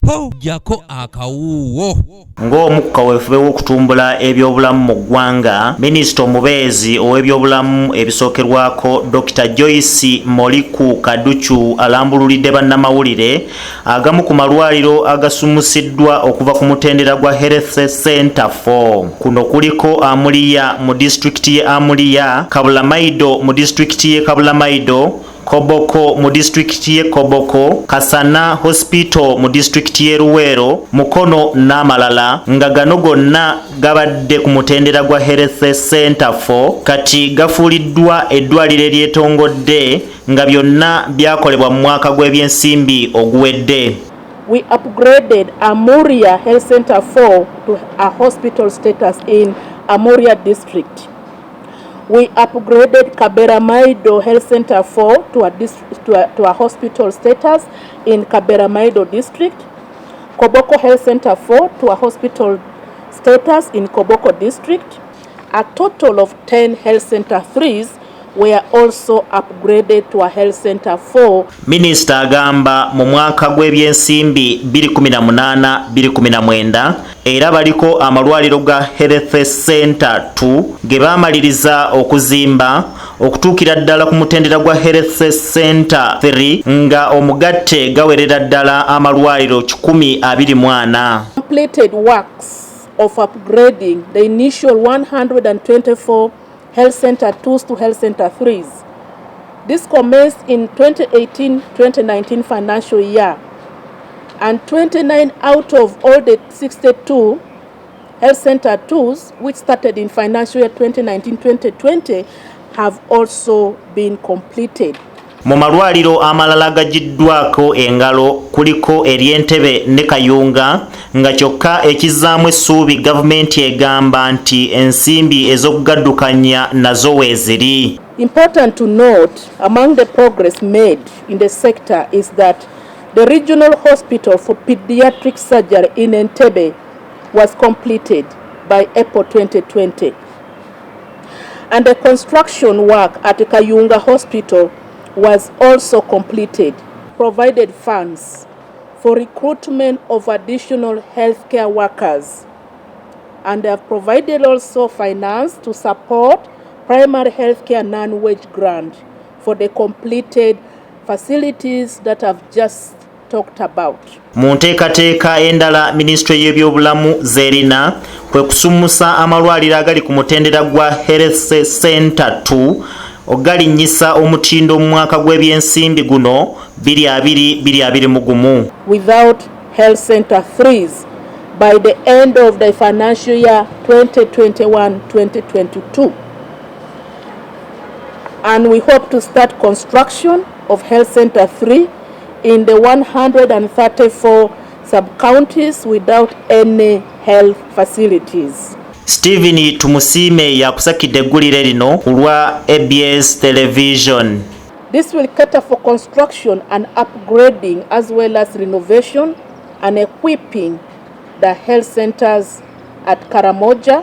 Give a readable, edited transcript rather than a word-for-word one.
po jako akawuwo. Ng'omu ku kaweefube w'okutumbula ebyobulamu mu ggwanga, Minisita omubeezi ow'ebyobulamu ebisookerwako Dr. Joyce Moliku Kaduchu alambululidde bannamawulire agamu ku malwaliro agasumusiddwa okuva ku mutendera gwa Health Center 4. Kuno kuliko Amawulire mu disitulikiti y'e Amawulire, Kabulamaido mu disitulikiti y'e Kabulamaido, Koboko mu disitulikiti y'e Koboko, Kasana Hospital mu disitulikiti y'e Luweero, Mukono n'amalala nga gano gonna gabadde ku mutendera gwa Health Center 4 kati gafuuliddwa eddwaliro eryetongodde nga byonna byakolebwa mu mwaka gw'ebyensimbi oguwedde. We upgraded Amawulire Health Center 4 to a hospital status in Amawulire district. We upgraded Kaberamaido Health Center 4 to a hospital status in Kaberamaido district, Koboko Health Center 4 to a hospital status in Koboko district. A total of 10 health center 3s were also upgraded to a health center 4. Minisita agamba mu mwaka gw'ebyensimbi 2018-2019 era baliko amalwaliro ga Health Center 2 ge baamaliriza okuzimba okutuukira ddala ku mutendera gwa Health Center 3 nga omugatte gawerera ddala amalwaliro 124. Completed works of upgrading the initial 124 health center 2s to health center 3s. This commenced in 2018-2019 financial year, and 29 out of all the 62 health center 2s which started in financial year 2019-2020 have also been completed. Mu malwaliro amalala gajiddwako engalo kuliko ery'Entebbe ne Kayunga nga kyokka ekizaamu essuubi gavumenti egamba nti ensimbi ez'okugaddukanya nazo weeziri. Important to note among the progress made in the sector is that the regional hospital for pediatric surgery in Entebbe was completed by April 2020, and the construction work at the Kayunga Hospital was also completed. Provided funds for recruitment of additional healthcare workers, and they have provided also finance to support primary healthcare non-wage grant for the completed facilities that I've just talked about. Mu nteekateeka endala Minisitule y'ebyobulamu zerina kwe kusumusa amalwaliro agali ku mutendera gwa Health Center 2 ogalinnyisa omutindo mu mwaka gw'ebyensimbi guno 2020-2021. Without health center 3s by the end of the financial year 2021-2022. And we hope to start construction of health center 3 in the 134 sub-counties without any health facilities. Stephen Tumusiime yakusakidde eggulire lino ku lwa ABS television. This will cater for construction and upgrading as well as renovation and equipping the health centers at Karamoja,